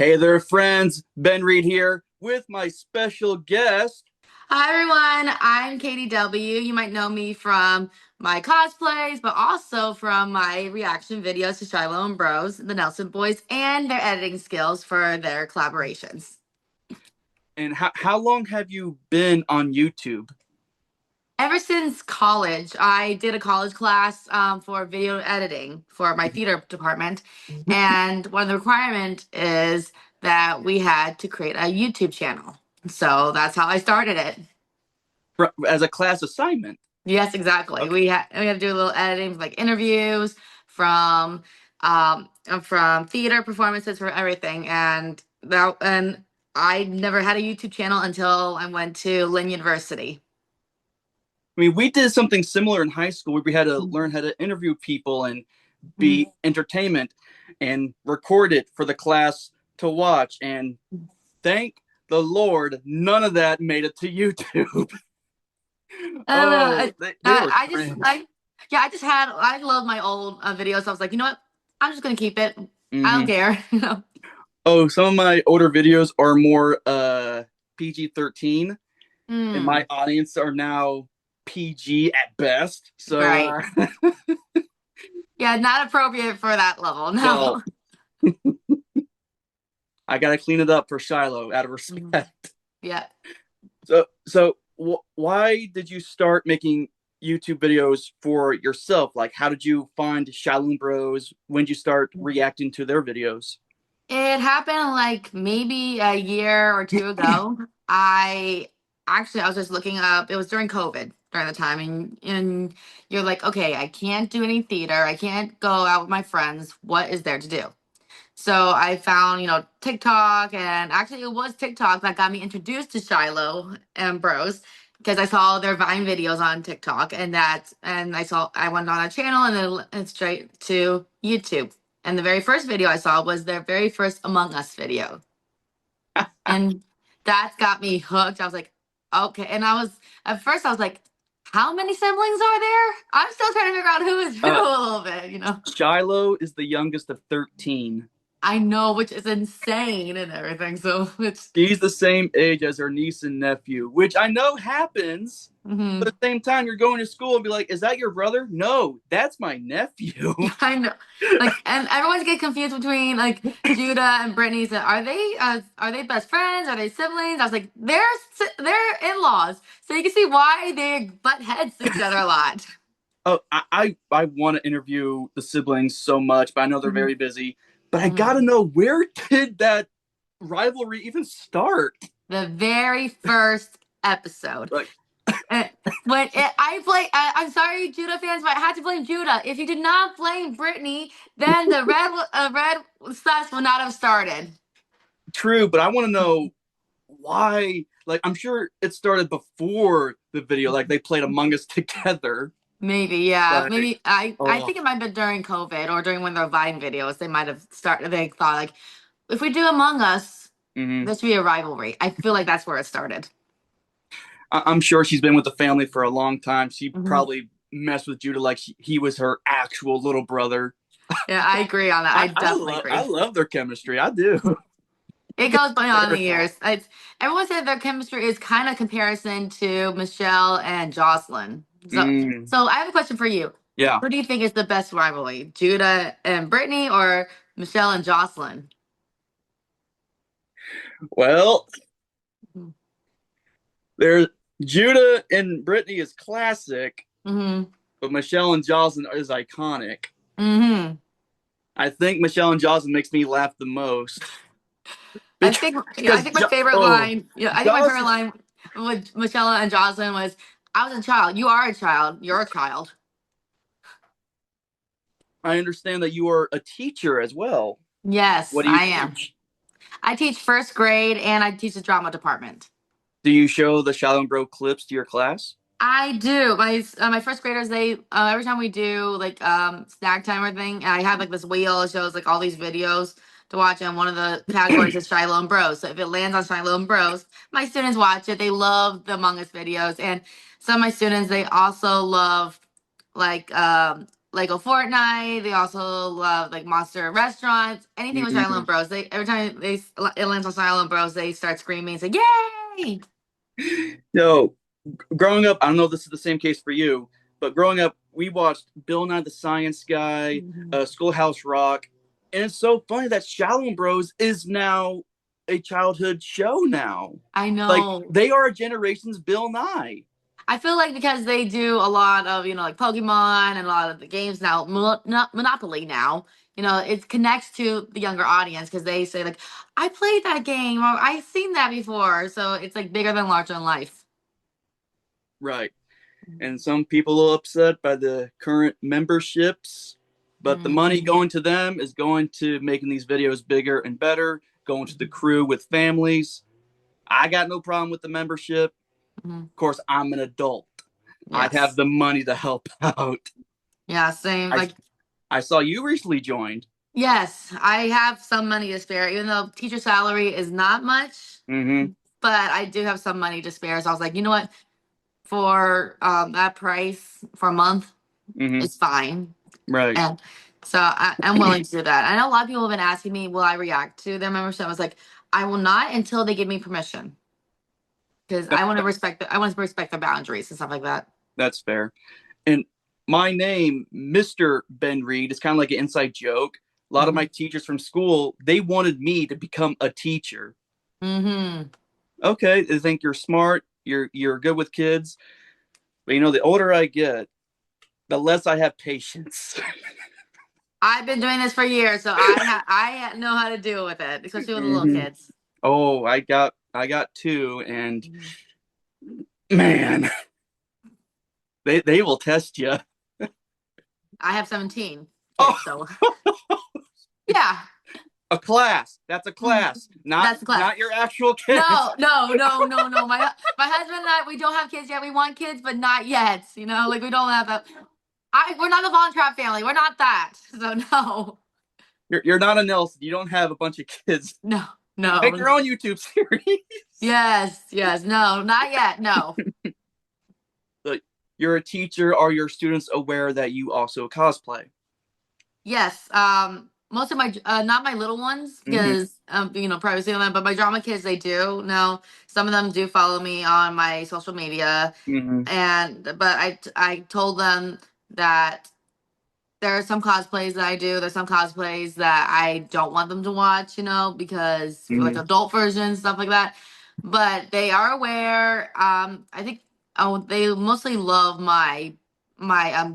Hey there, friends. Ben Reed here with my special guest. Hi everyone, I'm Katie W. You might know me from my cosplays, but also from my reaction videos to Shiloh Bros, the Nelson Boys, and their editing skills for their collaborations. And how long have you been on YouTube? Ever since college, I did a college class for video editing for my theater department, and one of the requirements is that we had to create a YouTube channel. So that's how I started it. As a class assignment? Yes, exactly. Okay. We had to do a little editing, like interviews from from theater performances for everything, and I never had a YouTube channel until I went to Lynn University. I mean, we did something similar in high school where we had to learn how to interview people and Mhm. be entertainment and record it for the class to watch. And thank the Lord, none of that made it to YouTube. Uh, Oh, they were I just cringe. I love my old videos. So I was like, you know what? I'm just gonna keep it. I don't Hmm. care. You know. Oh, some of my older videos are more PG-13, and my Mm, audience are now PG at best. So, right. Yeah, not appropriate for that level. well, No. I gotta clean it up for Shiloh out of Mhm. respect. Yeah. Why did you start making YouTube videos for yourself? Like, how did you find Shiloh Bros? When did you start reacting to their videos? It happened like maybe a year or two ago. I was just looking up. It was during COVID during the time, and you're like, okay, I can't do any theater. I can't go out with my friends. What is there to do? So I found, TikTok, and actually it was TikTok that got me introduced to Shiloh and Bros because I saw their Vine videos on TikTok, and I went on a channel and then it's straight to YouTube. And the very first video I saw was their very first Among Us video. And that got me hooked. I was like, okay. And at first I was like, how many siblings are there? I'm still trying to figure out who is who Uh, a little bit. Shiloh is the youngest of 13. I know, which is insane and everything. So it's She's the same age as her niece and nephew, which I know happens. But mhm. at the same time, you're going to school and be like, "Is that your brother?" No, that's my nephew. I know. Like, and everyone's get confused between like Judah and Brittany. So are they best friends? Are they siblings? I was like, they're in-laws. So you can see why they butt heads to each other a lot. Oh, I want to interview the siblings so much, but I know they're Mhm. very busy. But I gotta Mhm. know, where did that rivalry even start? The very first episode. Like, Uh, I'm sorry, Judah fans, but I had to blame Judah. If you did not blame Brittany, then the red sus would not have started. true, but I want to know why. Like, I'm sure it started before the video. Like, they played Among Us together. Maybe, yeah. Like, Maybe I oh, think it might have been during COVID or during one of their Vine videos. They might have started. They thought like, if we do Among Us, mm-hmm. this should be a rivalry. I feel like that's where it started. I'm sure she's been with the family for a long time. She Hmm. probably messed with Judah like he was her actual little brother. Yeah, I agree on that. I definitely I agree. love their chemistry. I do. It goes beyond the Terrified. years. Everyone said their chemistry is kind of comparison to Michelle and Jocelyn. So, Mm, so I have a question for you. yeah. Who do you think is the best rivalry, Judah and Brittany or Michelle and Jocelyn? Well, there's Judah and Brittany is classic, Mm-hmm. but Michelle and Jocelyn is iconic. Mm-hmm. I think Michelle and Jocelyn makes me laugh the most I because think, yeah, I because think my favorite oh, line, yeah, I think my favorite Jocelyn. line with Michelle and Jocelyn was, "I was a child. You are a child. You're a child." I understand that you are a teacher as well. Yes, What do you I am. teach? I teach first grade and I teach the drama department. Do you show the Shallow Bro clips to your class? I do. My first graders, they every time we do like snack time or thing, I have like this wheel. It shows like all these videos to watch, and one of the categories is Shiloh and Bros. So if it lands on Shiloh and Bros, my students watch it. They love the Among Us videos, and some of my students they also love like Lego Fortnite. They also love like Monster restaurants. Anything with Shiloh Mhm. Bros. They every time it lands on Shiloh Bros, they start screaming, say "Yay!" No, growing up, I don't know if this is the same case for you, but growing up, we watched Bill Nye the Science Guy, Mhm. Schoolhouse Rock, and it's so funny that Shallow Bros is now a childhood show now. I Like know. they are a generation's Bill Nye. I feel like because they do a lot of, like Pokemon and a lot of the games now, Monopoly now, it connects to the younger audience because they say, like, I played that game or I've seen that before. So it's like bigger than larger than life. Right. And some people are upset by the current memberships, but the money Mm-hmm. going to them is going to making these videos bigger and better, going to the crew with families. I got no problem with the membership. Hmm. Of course, I'm an adult. I'd have Yes. the money to help out. Yeah, same. I Like, I saw you recently joined. yes, I have some money to spare, even though teacher salary is not much, Mm-hmm. but I do have some money to spare. So I was like, you know what? For that price for a month, Mm-hmm. it's fine. Right. And so I'm willing to do that. I know a lot of people have been asking me, will I react to their membership? I was like, I will not until they give me permission because That, I want to respect their boundaries and stuff like that. that's fair. And my name, Mr. Ben Reed, is kind of like an inside joke. A lot of my Hmm. teachers from school, they wanted me to become a teacher. Hmm. Okay, they think you're smart, you're good with kids, but the older I get, the less I have patience. I've been doing this for years, so know how to deal with it, especially with the little Mm-hmm. kids. Oh, I got two, and Mhm. man, they will test you. I have 17 Oh, kids, so yeah, a class. That's a class, not that's the class. not your actual kids. No, no, no, no, no. My husband and I, we don't have kids yet. We want kids, but not yet. Like we don't have a. We're not a Von Trapp family. We're not that. So no, You're not a Nelson. You don't have a bunch of kids. no, Make no. your own YouTube series. Yes, yes, no, not yet. No. Like, you're a teacher. Are your students aware that you also cosplay? Yes. Most of my not my little ones Mm-hmm. because privacy on them, but my drama kids they do. No, some of them do follow me on my social media, Mm-hmm. but I told them that there are some cosplays that I do. There's some cosplays that I don't want them to watch, because for like Mm-hmm. adult versions, stuff like that. But they are aware. I think they mostly love my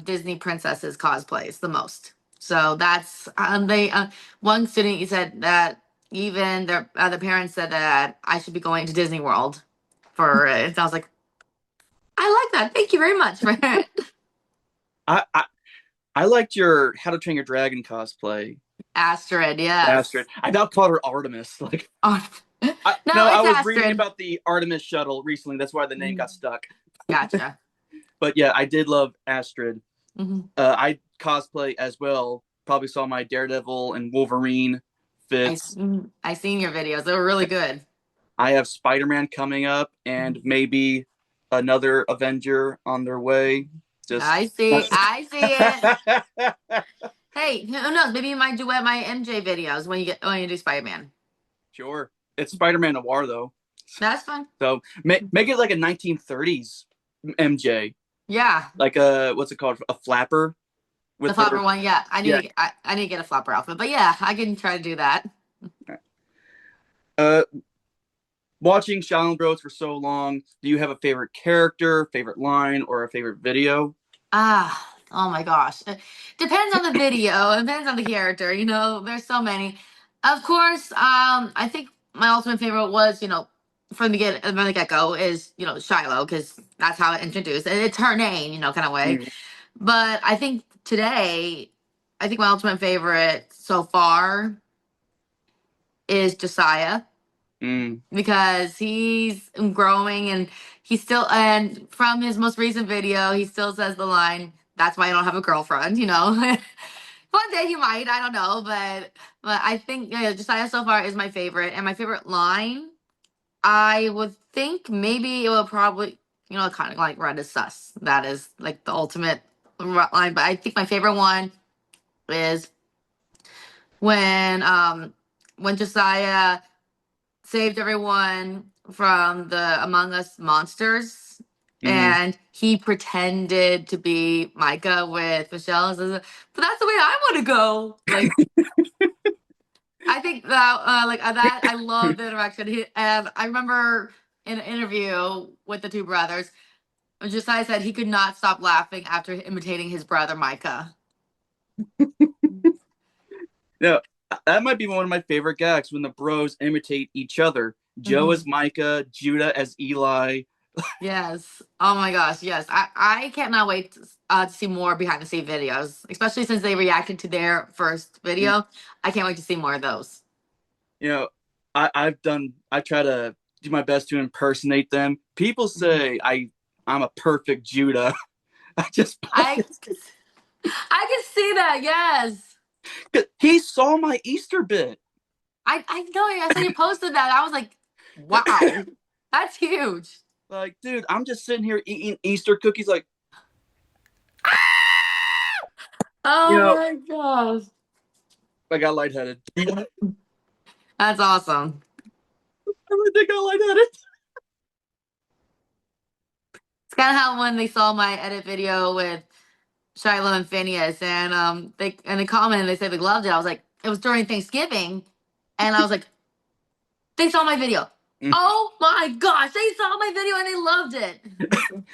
Disney princesses cosplays the most. So that's they one student he said that even their the parents said that I should be going to Disney World for it. And I was like, I like that. Thank you very much for it. I, I I liked your How to Train Your Dragon cosplay. Astrid, Astrid. yes. I now called her Artemis. Like Oh, no, no, I it's was reading Astrid. about the Artemis shuttle recently. That's why the name Mhm. got stuck. Gotcha. But yeah, I did love Astrid. Hmm. I cosplay as well. Probably saw my Daredevil and Wolverine fits. I seen your videos. They were really good. I have Spider-Man coming up and Mhm. maybe another Avenger on their way. Just I see. I see it. Hey, who knows? Maybe you might duet my MJ videos when you do Spider Man. sure. It's Spider-Man Noir though. That's fun. So make it like a 1930s MJ, Yeah, like a what's it called, a flapper the with flopper her. one. Yeah, Yeah. I need to get a flopper outfit. But yeah, I can try to do that. Uh, watching Shiloh Bros for so long, do you have a favorite character, favorite line, or a favorite video? Oh my gosh. Depends on the video, it depends on the character, there's so many. Of course, I think my ultimate favorite was, from the get-go is, Shiloh, because that's how it introduced. And it's her name, kind of way. Mm, But I think my ultimate favorite so far is Josiah mm, because he's growing and and from his most recent video, he still says the line, "That's why I don't have a girlfriend," One day he might, I don't know, but I think yeah, Josiah so far is my favorite, and my favorite line, I would think maybe it will probably kind of like Red is sus. That is like the ultimate. line, but I think my favorite one is when Josiah saved everyone from the Among Us monsters, Hmm. and he pretended to be Micah with Michelle. And says, but that's the way I want to go. Like, I think that, that, I love the interaction. And I remember in an interview with the two brothers, Josiah said he could not stop laughing after imitating his brother Micah. Yeah, that might be one of my favorite gags when the bros imitate each other. Joe Hmm. as Micah, Judah as Eli. Yes. Oh my gosh. Yes. I cannot wait to see more behind the scene videos, especially since they reacted to their first Mm, video. I can't wait to see more of those. You know, I try to do my best to impersonate them. People Mhm. say I'm a perfect Judah. I just I I can see that. Yes. he saw my Easter bit. I know. I saw you posted that. I was like, wow, that's huge. Like, dude, I'm just sitting here eating Easter cookies. Like, you Oh know, my gosh. I got lightheaded. I That's awesome. really think I got lightheaded. It's kind of how when they saw my edit video with Shiloh and Phineas, and they commented, they said they loved it. I was like, it was during Thanksgiving, and I was like, they saw my video. Mm. Oh my gosh, they saw my video and they loved it.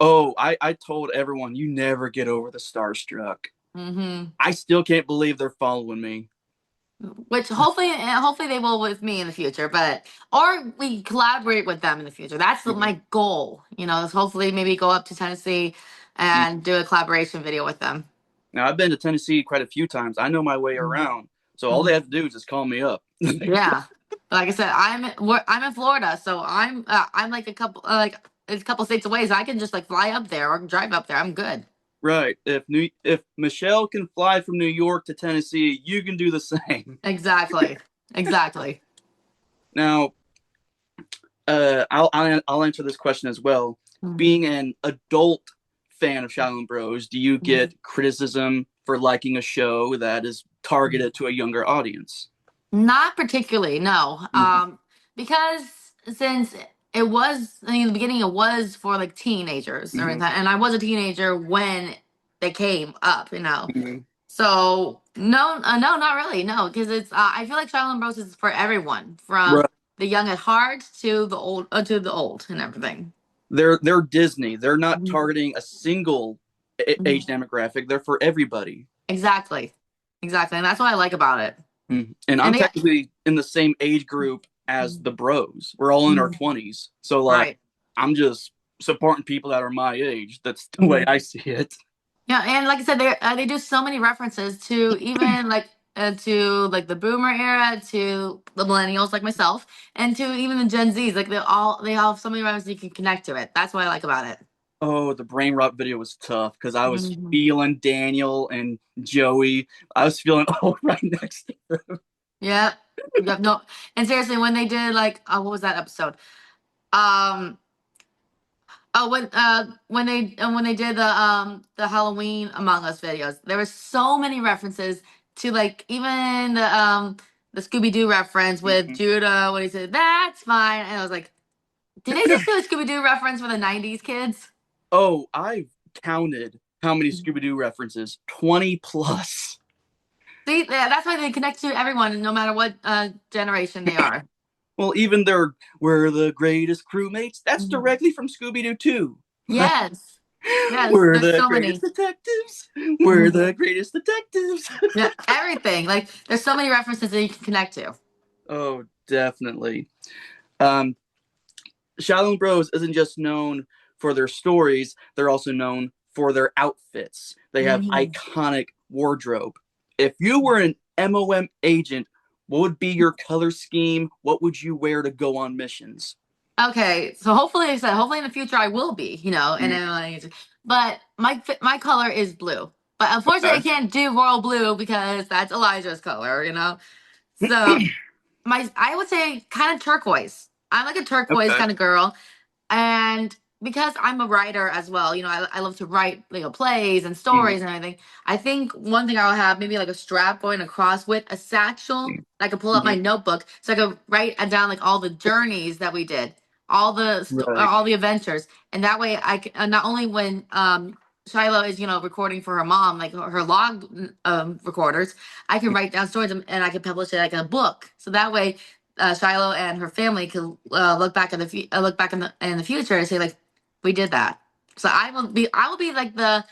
Oh, I told everyone you never get over the starstruck. Hmm. I still can't believe they're following me. Which hopefully they will with me in the future, but or we collaborate with them in the future. That's Mhm. my goal. Is hopefully maybe go up to Tennessee and do a collaboration video with them. Now I've been to Tennessee quite a few times. I know my way around. So all they Mhm. have to do is just call me up. Yeah, like I said, I'm in Florida, so I'm like a couple it's a couple states away, so I can just like fly up there or drive up there. I'm good. Right. If Michelle can fly from New York to Tennessee, you can do the same. Exactly. Exactly. Now, I'll answer this question as well. Mhm. Being an adult fan of Shiloh Bros, do you Mhm. get criticism for liking a show that is targeted to a younger audience? Not particularly, no. Mhm. Because since it was in the beginning, it was for like teenagers or Mhm. anything, and I was a teenager when they came up. Mhm. So no, no, not really, no, because it's I feel like Shiloh Bros is for everyone, from Right. the young at heart to the old and everything. They're Disney. They're not Mhm. targeting a single age Mhm. demographic. They're for everybody. Exactly, exactly, and that's what I like about it. And And I'm they, technically in the same age group as the bros. We're all in our Mhm. 20s. So like Right. I'm just supporting people that are my age. That's the way Mhm. I see it. Yeah, and like I said, they do so many references to even like to like the boomer era, to the millennials like myself, and to even the Gen Zs. Like they all have so many references you can connect to it. That's what I like about it. Oh, the brain rot video was tough because I was Mhm. feeling Daniel and Joey. I was feeling all right next to them. Yep. Yep. No. And seriously, when they did like what was that episode? Um. Oh, when they did the Halloween Among Us videos, there were so many references to like even the Scooby Doo reference with Mhm. Judah when he said that's fine, and I was like, did they just do a Scooby Doo reference for the '90s kids? Oh, I've counted how many Scooby Doo references 20 plus. See, yeah, that's why they connect to everyone, no matter what generation they are. Well, even their We're the greatest crewmates. That's Mhm. directly from Scooby Doo 2. Yes, yes, We're there's the so greatest many. detectives. We're Mhm. the greatest detectives. Yeah, everything. Like, there's so many references that you can connect to. Oh, definitely. Um, Shaolin Bros isn't just known for their stories, they're also known for their outfits. They have Hmm. iconic wardrobe. If you were an MOM agent, what would be your color scheme? What would you wear to go on missions? Okay, so hopefully, like I said, hopefully in the future I will be, and Mm, then but my color is blue. But unfortunately, I okay. can't do royal blue because that's Elijah's color. So I would say kind of turquoise. I'm like a turquoise Okay. kind of girl, and because I'm a writer as well, I love to write, plays and Mhm. stories and everything. I think one thing I'll have maybe like a strap going across with a satchel. I could pull up Mhm. my notebook so I could write down like all the journeys that we did, Right. all the adventures, and that way I can not only when Shiloh is recording for her mom like her log recorders, I can write down stories and I can publish it like a book. So that way Shiloh and her family could look back look back in the future and say like we did that. So I will be like the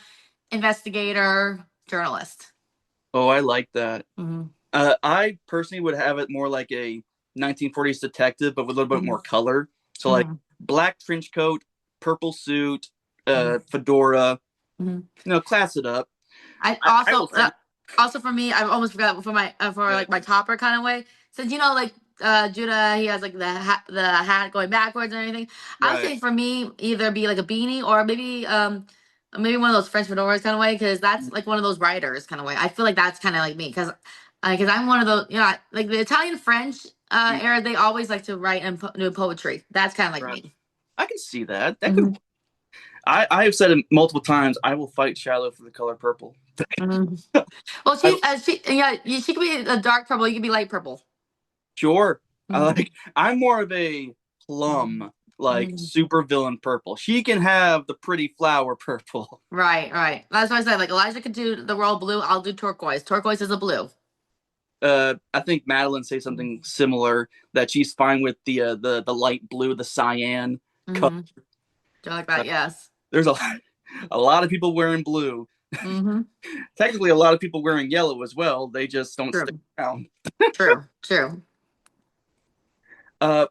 investigator journalist. Oh, I like that. Hmm. I personally would have it more like a 1940s detective, but with a little bit Hmm. more color. So like Hmm. black trench coat, purple suit, Hmm. fedora. Hmm. Class it up. I I also will send. also for me, I almost forgot for my for Yeah. like my topper kind of way. Since like Judah, he has like the hat going backwards and everything. I would Right. say for me, either be like a beanie or maybe one of those French fedoras kind of way because that's like one of those writers kind of way. I feel like that's kind of like me because I'm one of those like the Italian French Mm, era. They always like to write and do poetry. That's kind of like right. me. I can see that. That could. Hmm. I have said it multiple times. I will fight Shiloh for the color purple. Hmm. Well, I she could be a dark purple. You could be light purple. sure. I Hmm. like. I'm more of a plum, like Hmm. super villain purple. She can have the pretty flower purple. Right, right. That's what I said. Like Elijah could do the royal blue. I'll do turquoise. Turquoise is a blue. I think Madeline say something similar that she's fine with the light blue, the cyan color. Mm-hmm. Do you like that? Yes. There's a lot of people wearing blue. Mm-hmm. Technically, a lot of people wearing yellow as well. They just don't stick True. around. True. True. Uh,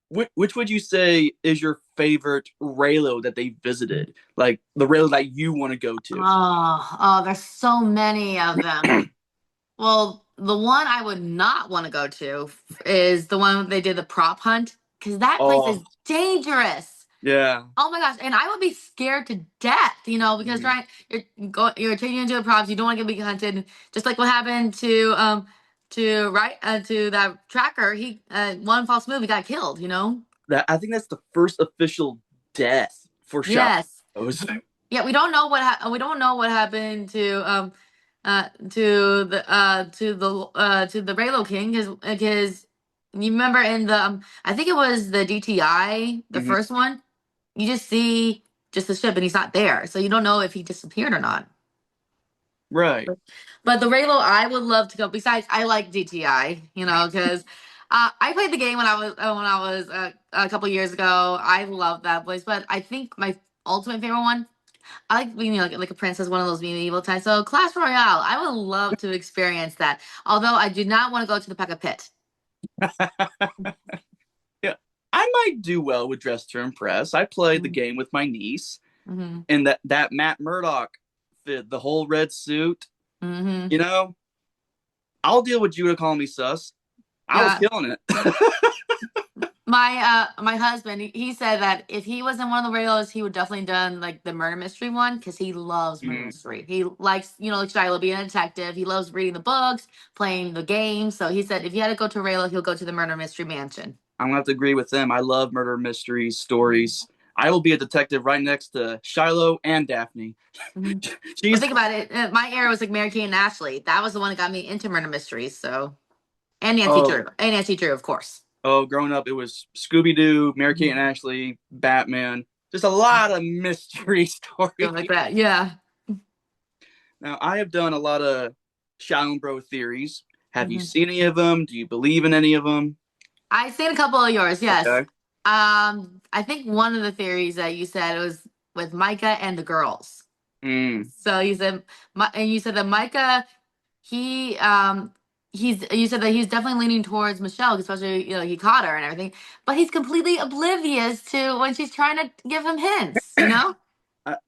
which would you say is your favorite Raylo that they visited? Like the Raylo that you want to go to? Oh, there's so many of them. Well, the one I would not want to go to is the one they did the prop hunt because that place Oh is dangerous. yeah. Oh my gosh, and I would be scared to death, because Mhm. right, you're taking into the props. You don't want to get be hunted, just like what happened to that tracker. He one false move, he got killed. That I think that's the first official death for Shadow Yes. Bros. Yeah, we don't know what happened to the Raylo King because you remember in the I think it was the DTI, the Mhm. first one. You just see just the ship and he's not there. So you don't know if he disappeared or not. Right. But the Raylo I would love to go. Besides, I like DTI, because I played the game when I was a couple years ago. I love that place. But I think my ultimate favorite one, I like being like a princess, one of those medieval types. So Clash Royale, I would love to experience that. Although I do not want to go to the Pekka Pit. Yeah. I might do well with Dress to Impress. I played the Mm-hmm. game with my niece, Mm-hmm. and that Matt Murdock fit the whole red suit. Mm-hmm. You know, I'll deal with Judah calling me sus. I was Yeah. killing it. My husband, he said that if he was in one of the radios, he would definitely done like the murder mystery one because he loves murder Mm, mystery. He likes, like Shiloh being a detective. He loves reading the books, playing the game. So he said if he had to go to a radio, he'll go to the murder mystery mansion. I'm gonna have to agree with them. I love murder mysteries, stories. I will be a detective right next to Shiloh and Daphne. Mhm. Well, She's think about it. My era was like Mary Kay and Ashley. That was the one that got me into murder mysteries. So and Nancy oh Drew, of course. growing up it was Scooby Doo, Mary Kate and Mhm. Ashley, Batman. Just a lot of mystery Stuff stories. like that. Yeah. Now I have done a lot of Shadow Bro theories. Have you Mhm. seen any of them? Do you believe in any of them? I seen a couple of yours, yes. Okay. I think one of the theories that you said was with Micah and the girls. Mm, So you said that Micah, he you said that he's definitely leaning towards Michelle, especially he caught her and everything, but he's completely oblivious to when she's trying to give him hints.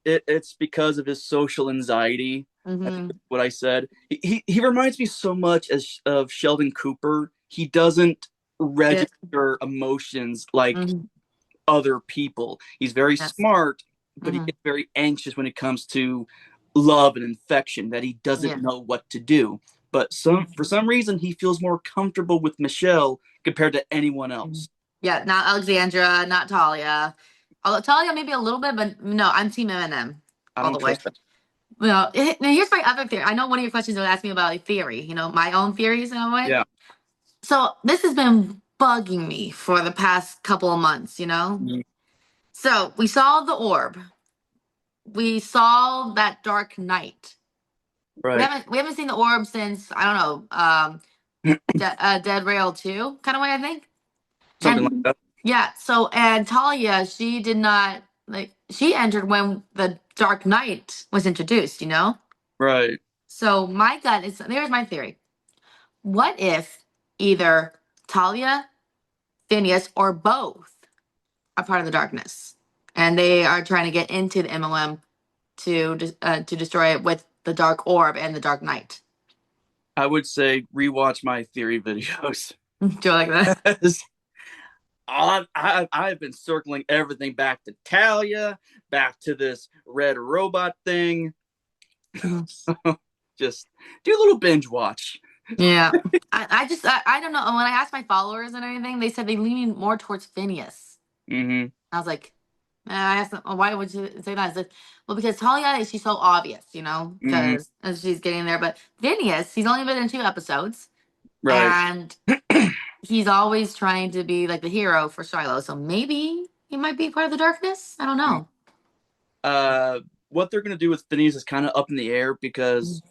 it's because of his social anxiety. I think Mm-hmm. that's what I said. He reminds me so much of Sheldon Cooper. He doesn't Yeah. register emotions like Mm-hmm. other people. He's very Yes. smart, but he Mm-hmm. gets very anxious when it comes to love and affection that he doesn't Yeah. know what to do. But for Mhm. some reason he feels more comfortable with Michelle compared to anyone Mhm. else. Yeah, not Alexandra, not Talia. I'll tell you maybe a little bit, but no, I'm Team M&M I all don't the way. trust that. Well, now here's my other theory. I know one of your questions was asking me about like theory, my own theories in a way. Yeah. So this has been bugging me for the past couple of months. Mhm. So we saw the orb. We saw that Dark Knight. We Right. haven't seen the orb since I don't know, Dead Rail 2 kind of way I think. Something like And that. yeah, so and Talia, she did not like she entered when the Dark Knight was introduced. Right. So my gut is there's my theory. What if either Talia, Phineas, or both are part of the darkness, and they are trying to get into the MLM to destroy it with the Dark Orb and the Dark Knight? I would say rewatch my theory videos. Do you like that? I've been circling everything back to Talia, back to this red robot thing. Just do a little binge watch. Yeah. I don't know. When I asked my followers and everything, they said they leaning more towards Phineas. Mm-hmm. I was like, I asked them, oh, why would you say that? I said, well, because Talia, she's so obvious, Mm-hmm. because she's getting there. But Phineas, he's only been in 2 episodes, Right. and he's always trying to be like the hero for Shiloh. So maybe he might be part of the darkness. I don't know. uh, what they're gonna do with Phineas is kind of up in the air because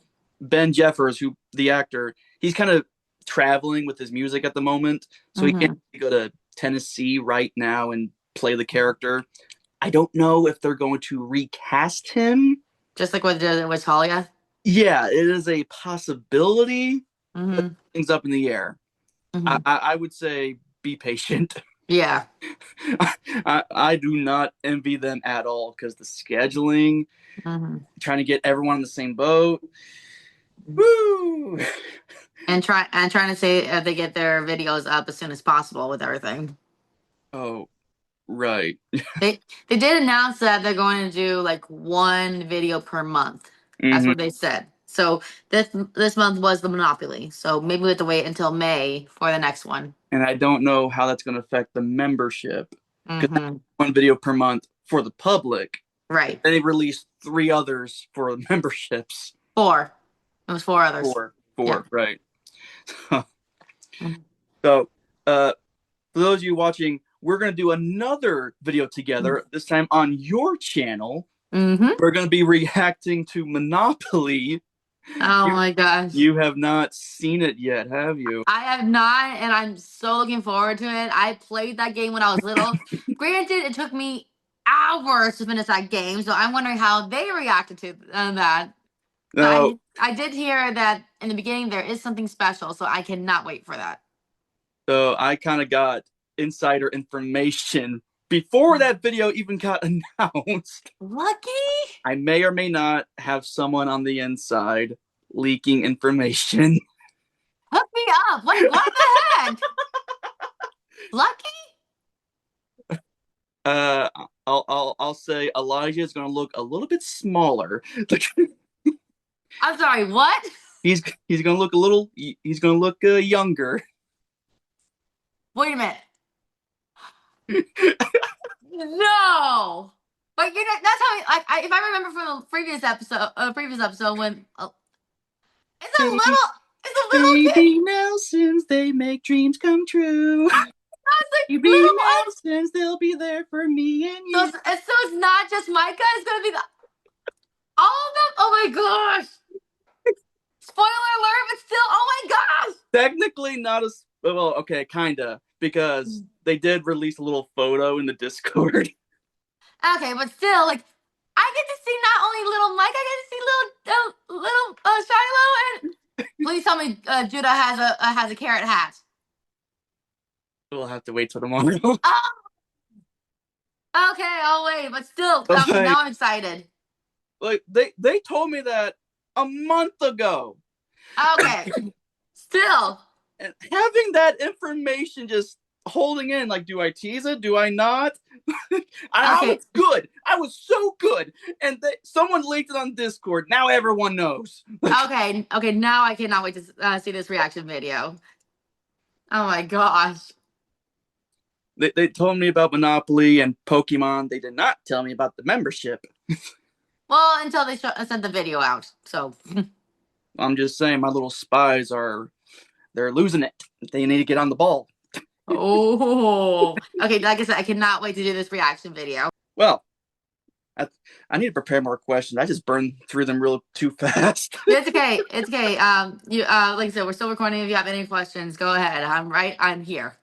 Ben Jeffers, who the actor, he's kind of traveling with his music at the moment, so he can't Hmm. go to Tennessee right now and play the character. I don't know if they're going to recast him. Just like what they did with Talia. Yeah, it is a possibility. Hmm. Things up in the air. Hmm. I would say be patient. Yeah. I do not envy them at all because the scheduling, Hmm. trying to get everyone in the same boat. Woo! And trying to say they get their videos up as soon as possible with everything. Oh, right. They did announce that they're going to do like one video per month. That's Hmm. what they said. So this month was the Monopoly. So maybe we have to wait until May for the next one. And I don't know how that's going to affect the membership because that's Hmm. one video per month for the public. Right. Then they released three others for the memberships. Four. It was four others. Yeah. Four, right. Mhm. So, for those of you watching, we're going to do another video together, this time on your channel. Mm-hmm. We're going to be reacting to Monopoly. Oh You, my gosh. you have not seen it yet, have you? I have not, and I'm so looking forward to it. I played that game when I was little. Granted, it took me hours to finish that game, so I'm wondering how they reacted to that. But No, I did hear that in the beginning there is something special, so I cannot wait for that. so I kind of got insider information before that video even got announced. Lucky? I may or may not have someone on the inside leaking information. Hook me up. What the heck? Lucky? Uh, I'll say Elijah is going to look a little bit smaller. I'm sorry, what? He's going to look a little. He's going to look younger. Wait a minute. No. But that's how if I remember from the previous episode when it's a little it's a little kid. Baby Nelsons, they make dreams come true. I was like Baby little Nelsons, they'll be there for me and so you. it's not just Micah, it's gonna be all of them. Oh my gosh. Spoiler alert, but still, oh my gosh. Technically, not as well. Okay, kinda because they did release a little photo in the Discord. Okay, but still, like, I get to see not only little Mike, I get to see little Shiloh, and please tell me Judah has a carrot hat. We'll have to wait till tomorrow. Oh, okay, I'll wait. But still, okay, like, now I'm excited. like they told me that a month ago. Okay, still. And having that information just holding in, like, do I tease it? Do I not? I Okay, was good. I was so good. And someone leaked it on Discord. Now everyone knows. okay. Now I cannot wait to see this reaction video. Oh my gosh. They told me about Monopoly and Pokemon. They did not tell me about the membership. Well, until they sent the video out. So, I'm just saying, my little spies they're losing it. They need to get on the ball. oh, okay. Like I said, I cannot wait to do this reaction video. Well, I, I need to prepare more questions. I just burned through them real too fast. It's okay. It's okay. You like I said, we're still recording. If you have any questions, go ahead. I'm here.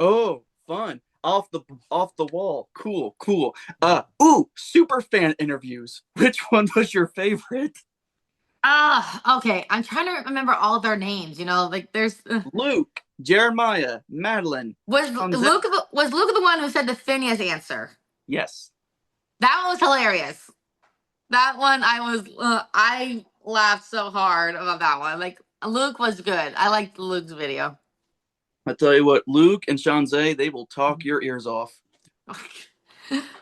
Oh, fun. Off the wall. Cool, cool. Super fan interviews. Which one was your favorite? Okay. I'm trying to remember all of their names. You know, like there's Luke, Jeremiah, Madeline. was Luke the one who said the Phineas answer? Yes. That one was hilarious. That one I laughed so hard about that one. Like Luke was good. I liked Luke's video. I tell you what, Luke and Shanzay, they will talk your ears off.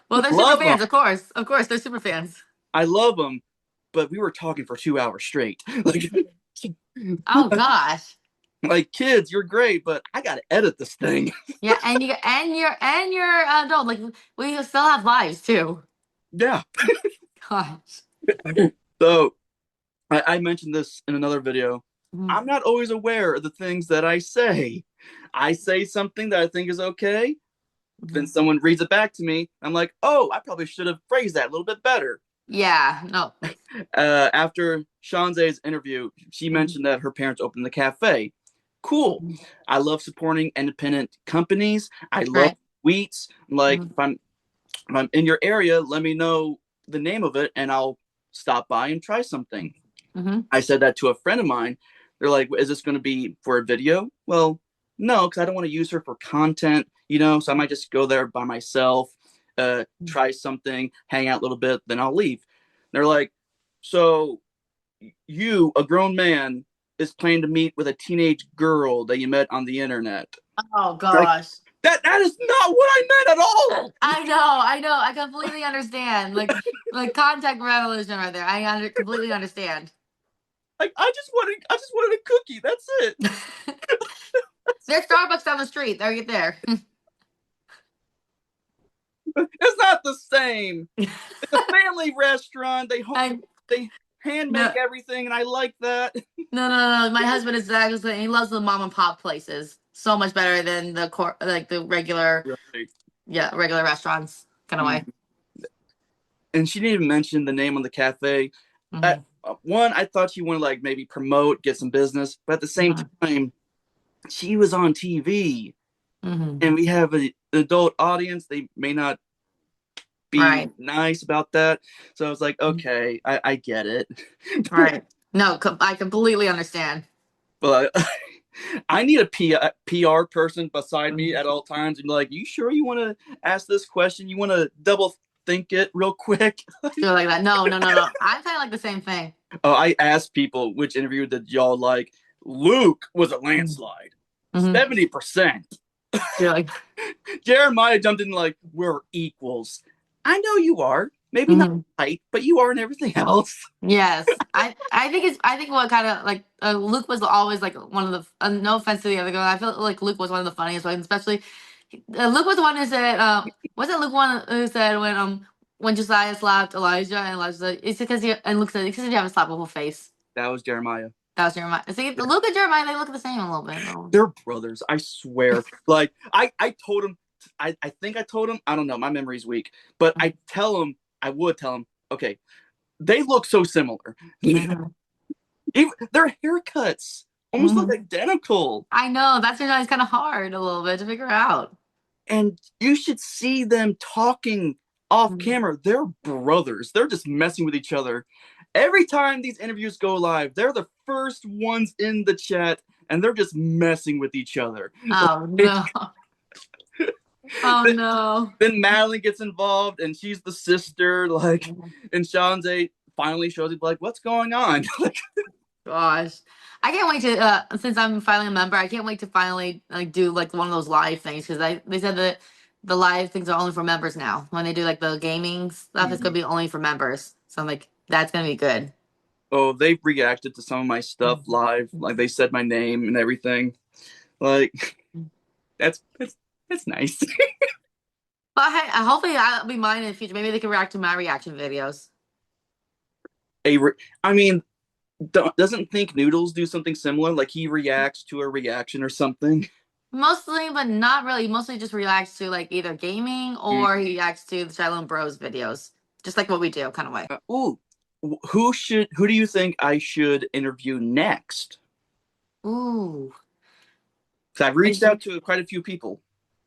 Well, they're super Love them. fans, of course. Of course, they're super fans. I love them, but we were talking for 2 hours straight. Oh gosh. Like kids, you're great, but I gotta edit this thing. Yeah, and you're adult. Like we still have lives too. Yeah. Gosh. So I mentioned this in another video. Mhm. I'm not always aware of the things that I say. I say something that I think is okay. Then someone reads it back to me. I'm like, oh, I probably should have phrased that a little bit better. Yeah. No. After Shanzay's interview, she mentioned that her parents opened the cafe. Cool. I love supporting independent companies. I love Right. wheats. Like Mhm. if I'm in your area, let me know the name of it and I'll stop by and try something. Mhm. I said that to a friend of mine. They're like, is this going to be for a video? Well, no, because I don't want to use her for content, so I might just go there by myself, try something, hang out a little bit, then I'll leave. They're like, so you, a grown man, is planning to meet with a teenage girl that you met on the internet. Oh Like, gosh. that is not what I meant at all. I know. I completely understand. Like contact revolution right there. Completely understand. Like I just wanted a cookie. That's it. There's Starbucks down the street. There, get there. It's not the same. It's a family restaurant. I They hand no make everything, and I like that. no. My husband is he loves the mom and pop places so much better than the regular Right. regular restaurants kind of way. Mm. And she didn't even mention the name on the cafe. Mm-hmm. One, I thought she wanted to like maybe promote, get some business, but at the same time, she was on TV, Mm-hmm. and we have an adult audience. They may not be Right. nice about that. So I was like, okay, I get it. Right. No, I completely understand. But I need a PR person beside me Mhm. at all times and be like, you sure you want to ask this question? You want to double think it real quick? Feel like that. No. I kind of like the same thing. Oh, I asked people which interview did y'all like. Luke was a landslide, Mm-hmm. 70%. Feel like. Jeremiah jumped in like, we're equals. I know you are. Maybe not Mhm. height, but you are in everything else. Yes, I think what kind of like Luke was always like one of the no offense to the other girl, I feel like Luke was one of the funniest ones, especially Luke was the one who said was it Luke one who said when Josiah slapped Elijah and Elijah said it's because you and Luke said it's because you have a slappable face. That was Jeremiah. That was Jeremiah. See, Luke and Jeremiah they look the same a little bit. They're brothers, I swear. Like I told him, I think I told him, I don't know, my memory's weak, but I would tell him, okay, they look so similar. Mhm. Even their haircuts almost look Mhm. identical. I know that's it's kind of hard a little bit to figure out. And you should see them talking off Mhm. camera. They're brothers. They're just messing with each other. Every time these interviews go live, they're the first ones in the chat and they're just messing with each other. Oh no! Oh no! Then Madeline gets involved and she's the sister, like, Mhm. and Shanze finally shows up, like, what's going on? Gosh, I can't wait to since I'm finally a member. I can't wait to finally like do like one of those live things because they said that the live things are only for members now. When they do like the gaming stuff, it's gonna be only for members. So I'm like, that's gonna be good. Oh, they've reacted to some of my stuff live. Like, they said my name and everything. Like, that's That's nice. But hey, hopefully I'll be mine in the future. Maybe they can react to my reaction videos. A I mean, doesn't Think Noodles do something similar? Like he reacts to a reaction or something? Mostly, but not really. Mostly just reacts to like either gaming Mm. or he reacts to the Shiloh Bros videos. Just like what we do, kind of way. Ooh, who do you think I should interview next? Ooh. Because I've reached out to quite a few people.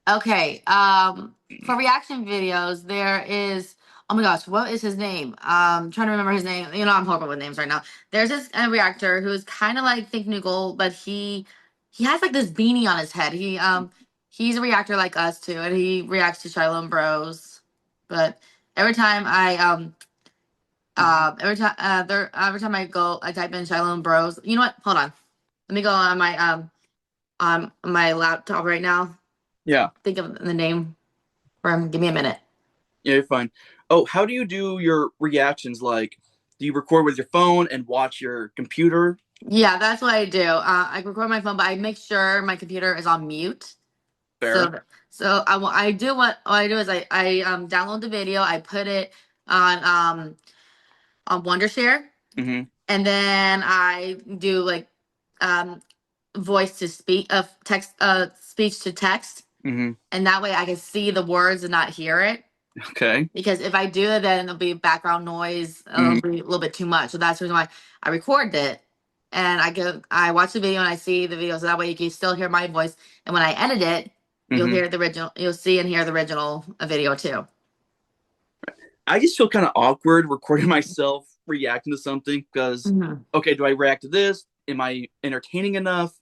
Okay. For reaction videos, there is. Oh my gosh, what is his name? Trying to remember his name. You know, I'm horrible with names right now. There's this reactor who's kind of like Think Noogle, but he has like this beanie on his head. He's a reactor like us too, and he reacts to Shiloh Bros. But every time I every time I type in Shiloh Bros. You know what? Hold on. Let me go on my laptop right now. Yeah, Think of the name for him. Give me a minute. yeah, you're fine. Oh, how do you do your reactions? Like, do you record with your phone and watch your computer? Yeah, that's what I do. I record my phone, but I make sure my computer is on mute. Fair. I do what I do is I download the video, I put it on Wondershare, Mm-hmm. and then I do like um voice to speak of text speech to text, Mm-hmm. and that way I can see the words and not hear it. Okay. Because if I do it, then it'll be background noise. It'll Mm-hmm. be a little bit too much. So that's the reason why I record it. And I watch the video and I see the video. So that way you can still hear my voice. And when I edit it, you'll Mm-hmm. hear the original, you'll see and hear the original video too. I just feel kind of awkward recording myself reacting to something because, Mhm. okay, do I react to this? Am I entertaining enough?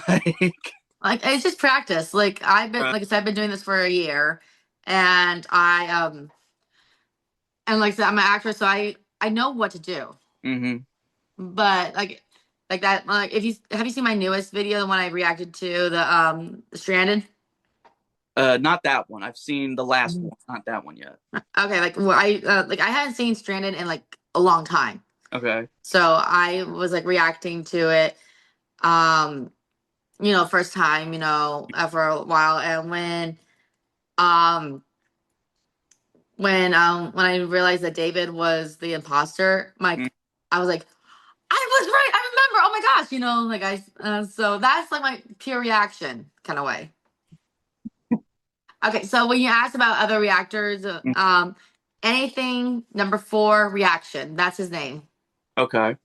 Like, Like it's just practice. Like I said, I've been doing this for a year, and like I said, I'm an actress, so I know what to do. mm-hmm. But like that, like if you have you seen my newest video, the one I reacted to, the Stranded. Not that one. I've seen the last one, not that one yet. Okay, like I hadn't seen Stranded in like a long time. Okay. So I was like reacting to it um first time, for a while, and um when I realized that David was the imposter, Mm. I was like, I was right. I remember. Oh my gosh, like so that's like my pure reaction kind of way. Okay, so when you asked about other reactors, anything number 4 reaction, that's his name. Okay.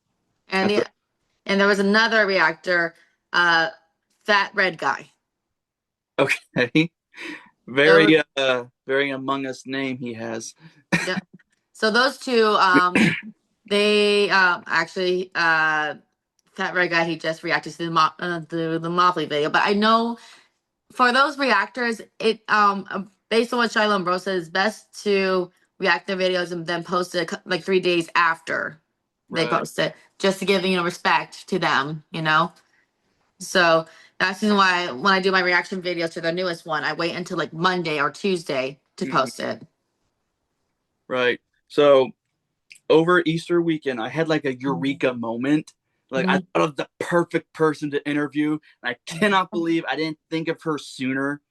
And That's the and there was another reactor, uh, fat red guy. okay. Those, Very Among Us name he has. yeah. So those two, they actually fat red guy. He just reacted to the Motley video, but I know for those reactors, it based on what Shiloh Bro says, it's best to react their videos and then post it like 3 days after they Right. post it, just to give respect to them. So that's the reason why when I do my reaction videos to the newest one, I wait until like Monday or Tuesday to Mhm. post it. Right. So over Easter weekend, I had like a Mhm. eureka moment. Like I thought of the perfect person to interview, and I cannot believe I didn't think of her sooner.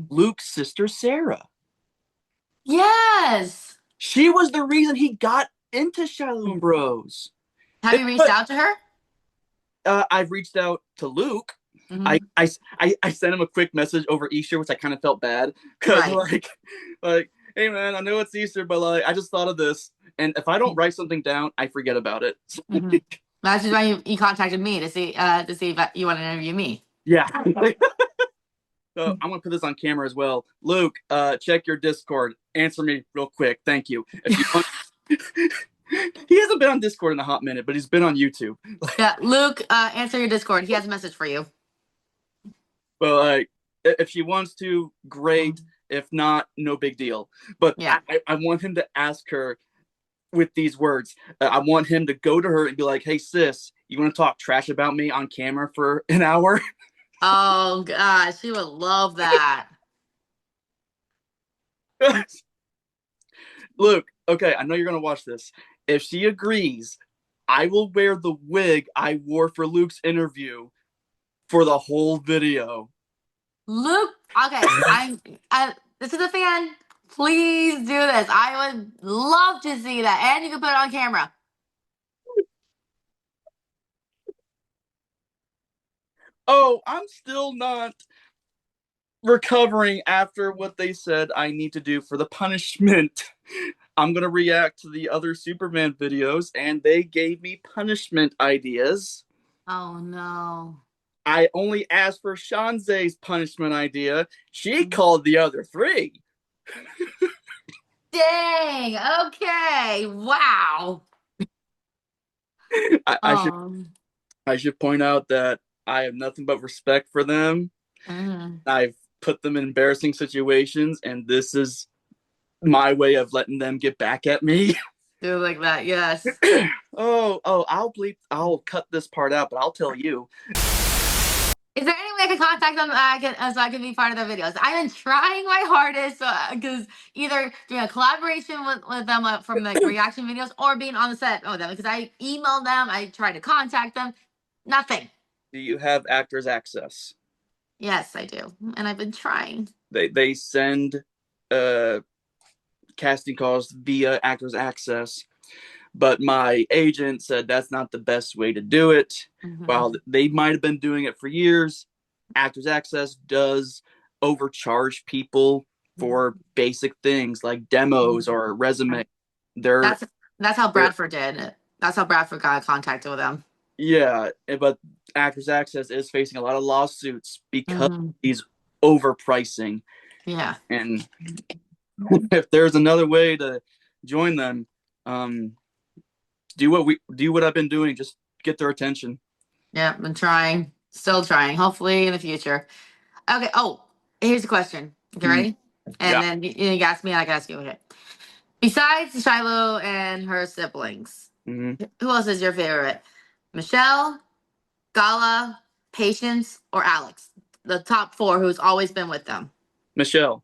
Luke's sister Sarah. Yes. She was the reason he got into Shiloh Bros. Have you reached But out to her? I've reached out to Luke. I, Hmm. I, I sent him a quick message over Easter, which I kind of felt bad because Right. like, hey man, I know it's Easter, but like I just thought of this, and if I don't write something down, I forget about it. Hmm. That's just why you contacted me to see if you want to interview me. Yeah. So I'm gonna put this on camera as well. Luke, check your Discord. Answer me real quick. Thank you. If you want, he hasn't been on Discord in a hot minute, but he's been on YouTube. Yeah, Luke, answer your Discord. He has a message for you. But like, if she wants to, great. If not, no big deal. But Yeah. I want him to ask her with these words. I want him to go to her and be like, "Hey sis, you want to talk trash about me on camera for an hour?" Oh gosh, she would love that. Luke, okay, I know you're gonna watch this. If she agrees, I will wear the wig I wore for Luke's interview for the whole video. Luke. Okay, this is a fan. Please do this. I would love to see that, and you can put it on camera. Oh, I'm still not recovering after what they said I need to do for the punishment. I'm going to react to the other Superman videos, and they gave me punishment ideas. Oh no. I only asked for Shanze's punishment idea. She called the other three. Dang. Okay. Wow. I, I should Um. I should point out that I have nothing but respect for them. Mm, I've put them in embarrassing situations, and this is my way of letting them get back at me. do like that. Yes. I'll cut this part out, but I'll tell you. Is there any way I can contact them so I can be part of their videos? I've been trying my hardest because either doing a collaboration with them from like reaction videos or being on the set with them because I emailed them, I tried to contact them, nothing. Do you have actors access? Yes, I do, and I've been trying. They send uh casting calls via actors access, but my agent said that's not the best way to do it. Hmm. While they might have been doing it for years, actors access does overcharge people for basic things like demos or resume. They're, That's that's how they're Bradford did. That's how Bradford got contacted with them. yeah, but actors access is facing a lot of lawsuits because Hmm. he's overpricing. Yeah, And if there's another way to join them, um, do what I've been doing. Just get their attention. yeah, been trying, still trying. Hopefully in the future. Okay. Oh, here's a question. Okay, Mm, ready? And yeah. then you ask me, and I can ask you. Okay. Besides Shiloh and her siblings, Hmm. who else is your favorite? Michelle, Gala, Patience, or Alex? The top four who's always been with them. Michelle.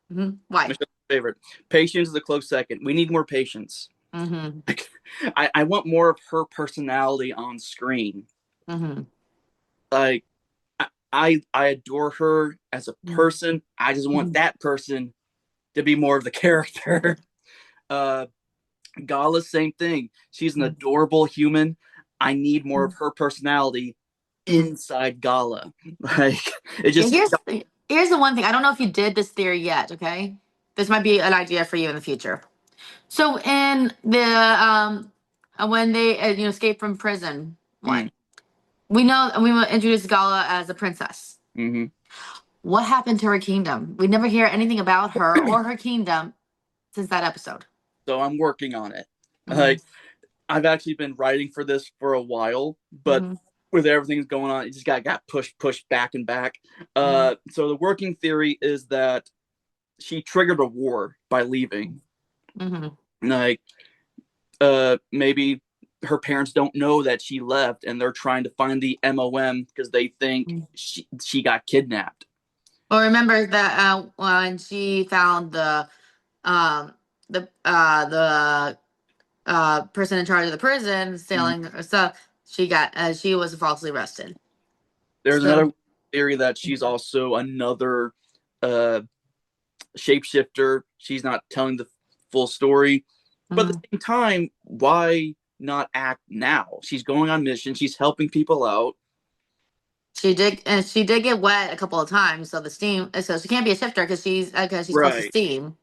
Why? Michelle's favorite. Patience is a close second. We need more patience. Mm-hmm. I want more of her personality on screen. Mm-hmm. Like I adore her as a person. I just want Mm-hmm. that person to be more of the character. Uh, Gala, same thing. She's an adorable human. I need more of her personality inside Gala. Like it Yeah, just here's the one thing. I don't know if you did this theory yet, okay? This might be an idea for you in the future. So in the when they escape from prison mm, one, we know we will introduce Gala as a princess. mm-hmm. What happened to her kingdom? We never hear anything about her or her kingdom since that episode. So I'm working on it. Mm-hmm. Like I've actually been writing for this for a while, but Mm-hmm. with everything going on, it just got pushed back and back. Mm-hmm. So the working theory is that she triggered a war by leaving. Mm-hmm. Like maybe her parents don't know that she left, and they're trying to find the MOM because they think she got kidnapped. Well, remember that when she found um, the person in charge of the prison Mm. stealing her stuff, she was falsely arrested. There's So. another theory that she's also another uh, shapeshifter. She's not telling the full story. But at Mhm. the same time, why not act now? She's going on mission. She's helping people out. She did get wet a couple of times, so the steam. So she can't be a shifter because she's close to Right. steam.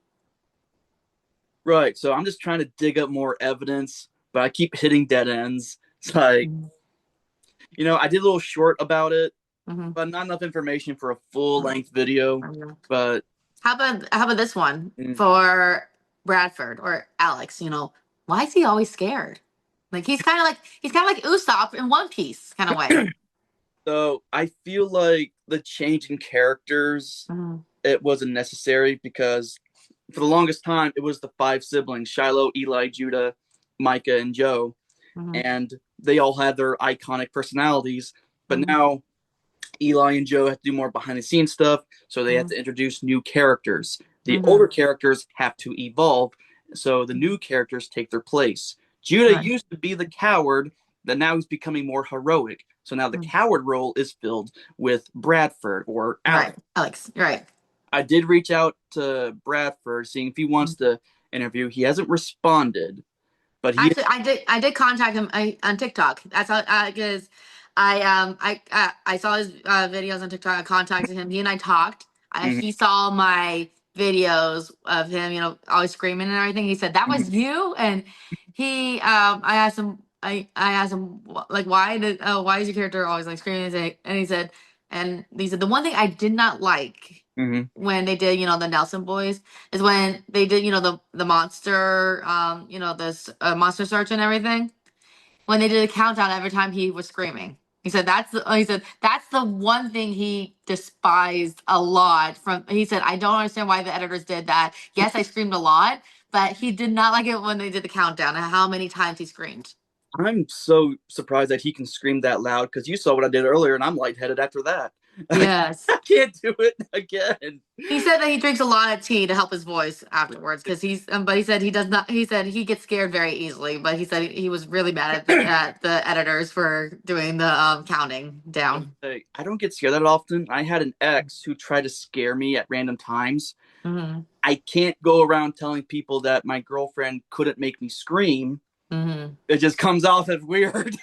Right. So I'm just trying to dig up more evidence, but I keep hitting dead ends. It's like, Mhm. I did a little short about it, Mhm. but not enough information for a full length video. Mhm. But How about this one mm, for Bradford or Alex? Why is he always scared? Like he's kind of like Usopp in One Piece kind of way. so I feel like the change in characters Mhm. it wasn't necessary because for the longest time it was the five siblings: Shiloh, Eli, Judah, Micah, and Joe, Mhm. and they all had their iconic personalities. But Mhm. now Eli and Joe have to do more behind the scenes stuff, so they have Mhm. to introduce new characters. The older Mhm. characters have to evolve, so the new characters take their place. Judah Right. used to be the coward, but now he's becoming more heroic. So now the Mm. coward role is filled with Bradford or Alex. Right, Alex. Right. I did reach out to Bradford, seeing if he wants to interview. He hasn't responded, but he. Actually, I did contact him on TikTok. That's how because I saw his videos on TikTok. I contacted him. He and I talked. Mhm, He saw my videos of him, always screaming and everything. He said that mhm, was you, and I asked him. I asked him like why is your character always like screaming and he said the one thing I did not like mhm. when they did the Nelson boys is when they did the monster this monster search and everything when they did a countdown every time he was screaming. He said that's the one thing he despised a lot from. He said I don't understand why the editors did that. Yes, I screamed a lot, but he did not like it when they did the countdown and how many times he screamed. I'm so surprised that he can scream that loud because you saw what I did earlier, and I'm lightheaded after that. Yes. I can't do it again. He said that he drinks a lot of tea to help his voice afterwards because but he said he does not. He said he gets scared very easily, but he said he was really mad at the editors for doing the counting down. I don't get scared that often. I had an ex who tried to scare me at random times. Mm-hmm. I can't go around telling people that my girlfriend couldn't make me scream. Mm-hmm. It just comes off as weird.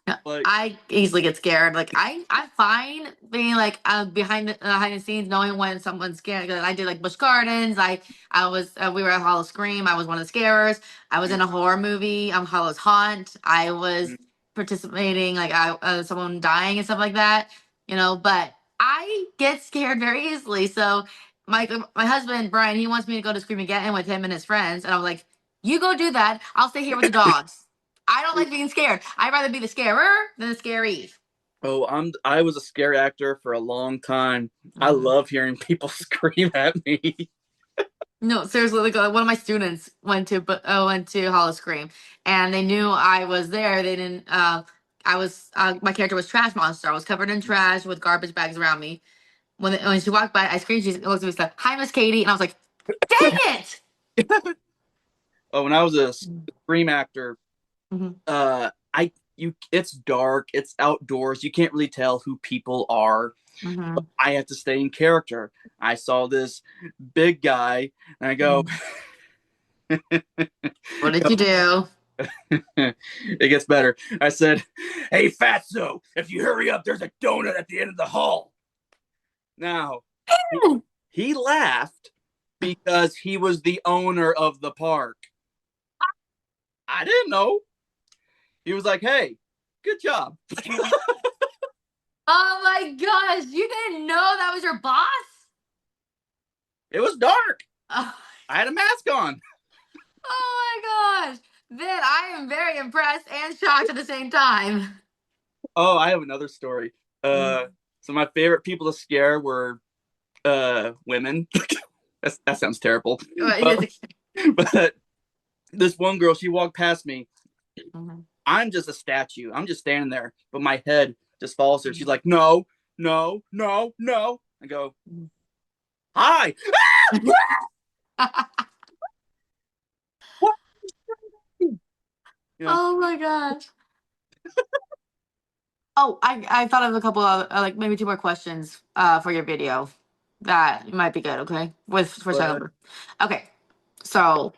Yeah, Like, I easily get scared. Like I'm fine being like behind the scenes, knowing when someone's scared. 'Cause I did like Busch Gardens. I was we were at Hollow Scream. I was one of the scarers. I was in a horror movie. Hollow's Haunt. I was participating like someone dying and stuff like that. But I get scared very easily. So my husband Brian, he wants me to go to Scream Again with him and his friends, and I was like, "You go do that. I'll stay here with the dogs." I don't like being scared. I'd rather be the scarer than the scary. oh, I was a scare actor for a long time. I Mhm. love hearing people scream at me. No, seriously, like one of my students went to Hollow Scream, and they knew I was there. They didn't. I was my character was Trash Monster. I was covered in trash with garbage bags around me. When she walked by, I screamed. She looked at me and said, "Hi, Miss Katie," and I was like, "Dang it!" Oh, when I was a scream actor, Mm-hmm. I you it's dark, it's outdoors, you can't really tell who people are. Mm-hmm. I have to stay in character. I saw this big guy, and I go, Mm-hmm. What did you do? it gets better. I said, "Hey, Fatso, if you hurry up, there's a donut at the end of the hall." Now, he laughed because he was the owner of the park. I didn't know. He was like, "Hey, good job." Oh my gosh, you didn't know that was your boss? It was dark. Oh, I had a mask on. oh my gosh. Then I am very impressed and shocked at the same time. Oh, I have another story. Uh, Mm. so my favorite people to scare were women. That sounds terrible, but Yes. but this one girl, she walked past me. Mhm. I'm just a statue. I'm just standing there, but my head just follows her. She's Mhm. like, "No, no, no, no." I go, "Hi." What? You know? Oh my gosh. Oh, I thought of a couple of like maybe two more questions for your video that might be good, okay? With for Go second ahead. number. Okay. So,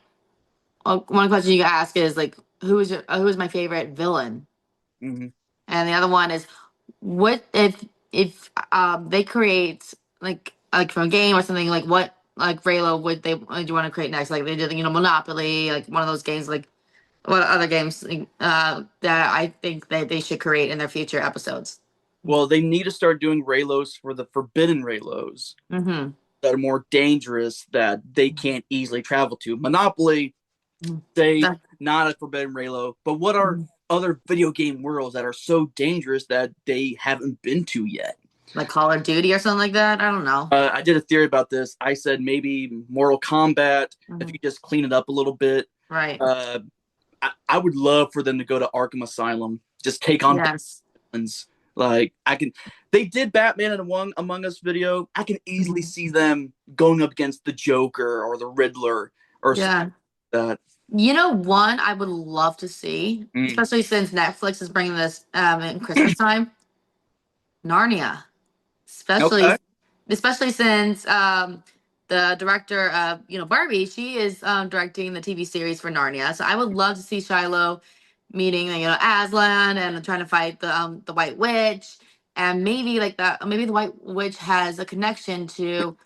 one question you can ask is like who is my favorite villain? Mm-hmm. And the other one is what if they create like from a game or something like what like Raylo would you want to create next? Like they did Monopoly, like one of those games like what other games that I think that they should create in their future episodes. Well, they need to start doing Raylos for the forbidden Raylos Mm-hmm. that are more dangerous that they can't easily travel to. Monopoly, Mm-hmm. say That, not a forbidden Raylo, but what are mhm. other video game worlds that are so dangerous that they haven't been to yet? Like Call of Duty or something like that. I don't know. I did a theory about this. I said maybe Mortal Kombat, if Hmm. you just clean it up a little bit. Right. Uh, I would love for them to go to Arkham Asylum, just take on Yes. villains. Like I can, they did Batman in a One Among Us video. I can easily Mhm. see them going up against the Joker or the Riddler or something Yeah. like that. You know, one I would love to see, Mm. especially since Netflix is bringing this in Christmas time, Narnia. especially Okay. especially since the director of Barbie, she is directing the TV series for Narnia. So I would love to see Shiloh meeting Aslan and trying to fight the White Witch, and maybe the White Witch has a connection to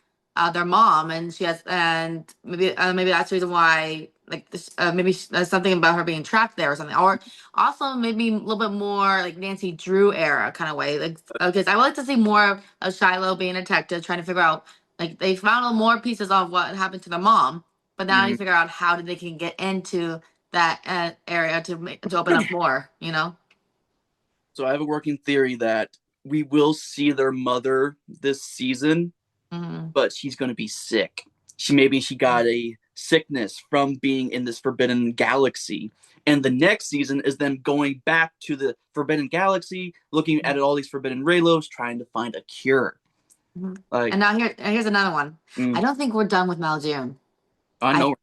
their mom, and she has and maybe that's the reason why like this maybe there's something about her being trapped there or something, or also maybe a little bit more like Nancy Drew era kind of way, like because I would like to see more of Shiloh being a detective trying to figure out, like, they found more pieces of what happened to the mom, but now you Hmm. figure out how they can get into that area to open up more, So I have a working theory that we will see their mother this season, hmm but she's going to be sick. She got a sickness from being in this forbidden galaxy. And the next season is them going back to the forbidden galaxy, looking at all these forbidden Raylos, trying to find a cure. hmm Like, And now here's another one. I mm, don't think we're done with Maljoon. I I know.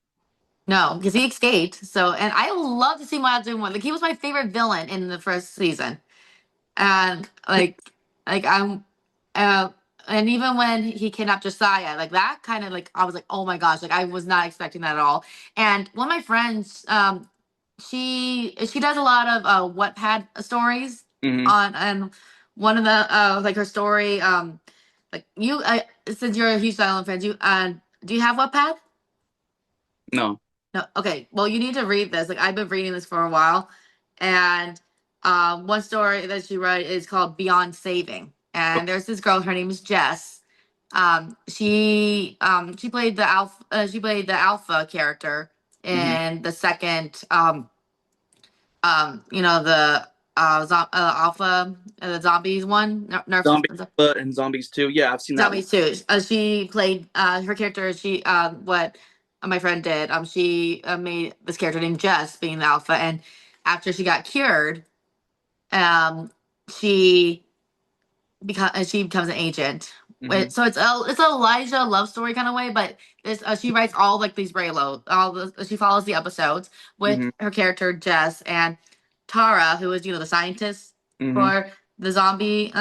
No, because he escaped. So, and I would love to see Maljoon one. Like, he was my favorite villain in the first season. And I'm uh and even when he kidnapped Josiah, like that kind of, like, I was like, oh my gosh, like I was not expecting that at all. And one of my friends, she does a lot of Wattpad stories Hmm. on, and one of the like her story, like you since you're a huge Silent fan, do you have Wattpad? No. No, okay. Well, you need to read this. Like, I've been reading this for a while, and one story that she wrote is called Beyond Saving. And there's this girl. Her name is Jess. She played the alpha. She played the alpha character Hmm. in the second. The alpha, the zombies one. Nerf. Zombie and Zombies too. Yeah, I've seen that one. Zombies too. She played her character. She what my friend did. She made this character named Jess being the alpha, and after she got cured, um, she she becomes an agent. Hmm. So it's a Elijah love story kind of way, but this she writes all like these Raylo. She follows the episodes with Hmm. her character Jess and Tara, who is the scientist Hmm. for the zombie.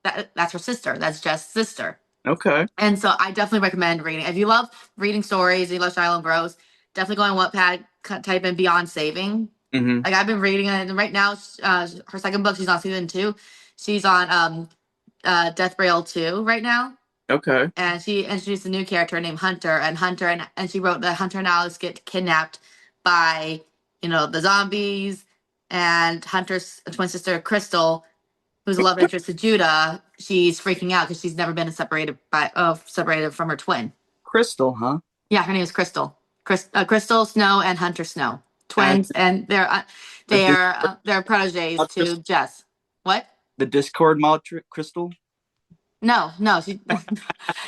That's her sister. That's Jess' sister. Okay. And so I definitely recommend reading. If you love reading stories, you love Shiloh Bros, definitely go on Wattpad, type in Beyond Saving. Hmm. Like, I've been reading it, and right now, her second book, she's on season two. She's on Death Rail 2 right now. Okay. And she introduced a new character named Hunter, and she wrote that Hunter and Alex get kidnapped by, the zombies, and Hunter's twin sister Crystal, who's a love interest to Judah, she's freaking out because she's never been separated from her twin. Crystal, huh? Yeah, her name is Crystal. Crystal Snow and Hunter Snow, And twins, and the they're proteges Discord, to Jess. What? the Discord mod Crystal. No, no, no,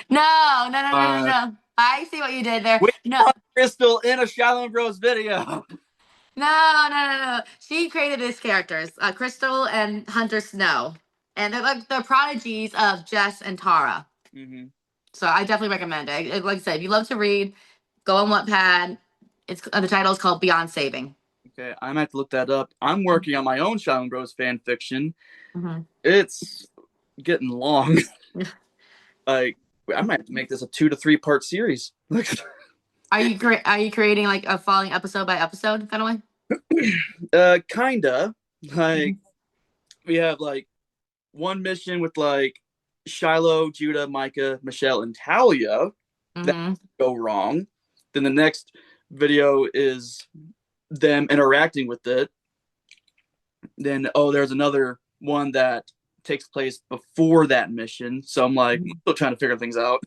no, no, no, no, Uh, no. I see what you did there. we No, saw Crystal in a Shiloh Bros video. no, no, no, no. She created these characters, Crystal and Hunter Snow, and they're like the prodigies of Jess and Tara. Hmm. So I definitely recommend it. Like I said, if you love to read, go on Wattpad. It's the title is called Beyond Saving. Okay, I might have to look that up. I'm working on my own Shiloh Bros fan fiction. hmm It's getting long. Like, I might have to make this a 2 to 3 part series. Are you creating like a following episode by episode kind of way? Kinda. Like, we have like one mission with like Shiloh, Judah, Micah, Michelle, and Talia that Mm-hmm. go wrong. Then the next video is them interacting with it. Then, oh, there's another one that takes place before that mission. So I'm like, I'm still trying to figure things out.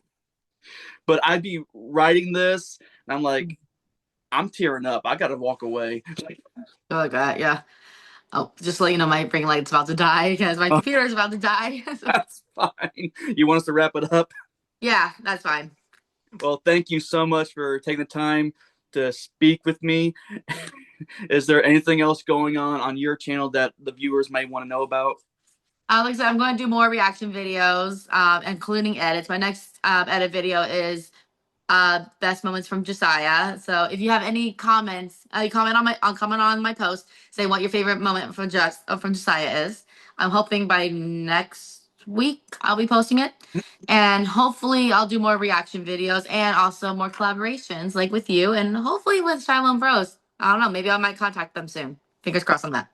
But I'd be writing this, and I'm like, I'm tearing up. I gotta walk away. Oh my god, yeah. Oh, just to let you know, my ring light's about to die because my Oh, computer is about to die. that's fine. You want us to wrap it up? Yeah, that's fine. Well, thank you so much for taking the time to speak with me. Is there anything else going on your channel that the viewers might want to know about? Like I said, I'm going to do more reaction videos, including edits. My next edit video is best moments from Josiah. So if you have any comments, I'll comment on my post, say what your favorite moment from Josiah is. I'm hoping by next week I'll be posting it. And hopefully I'll do more reaction videos and also more collaborations like with you and hopefully with Shiloh Bros. I don't know, maybe I might contact them soon. Fingers crossed on that.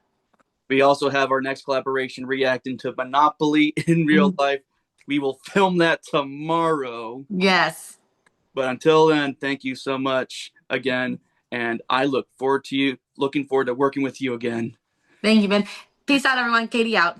We also have our next collaboration reacting to Monopoly in real Mhm. life. We will film that tomorrow. Yes. But until then, thank you so much again. And I looking forward to working with you again. Thank you, Ben. Peace out, everyone. Katie out.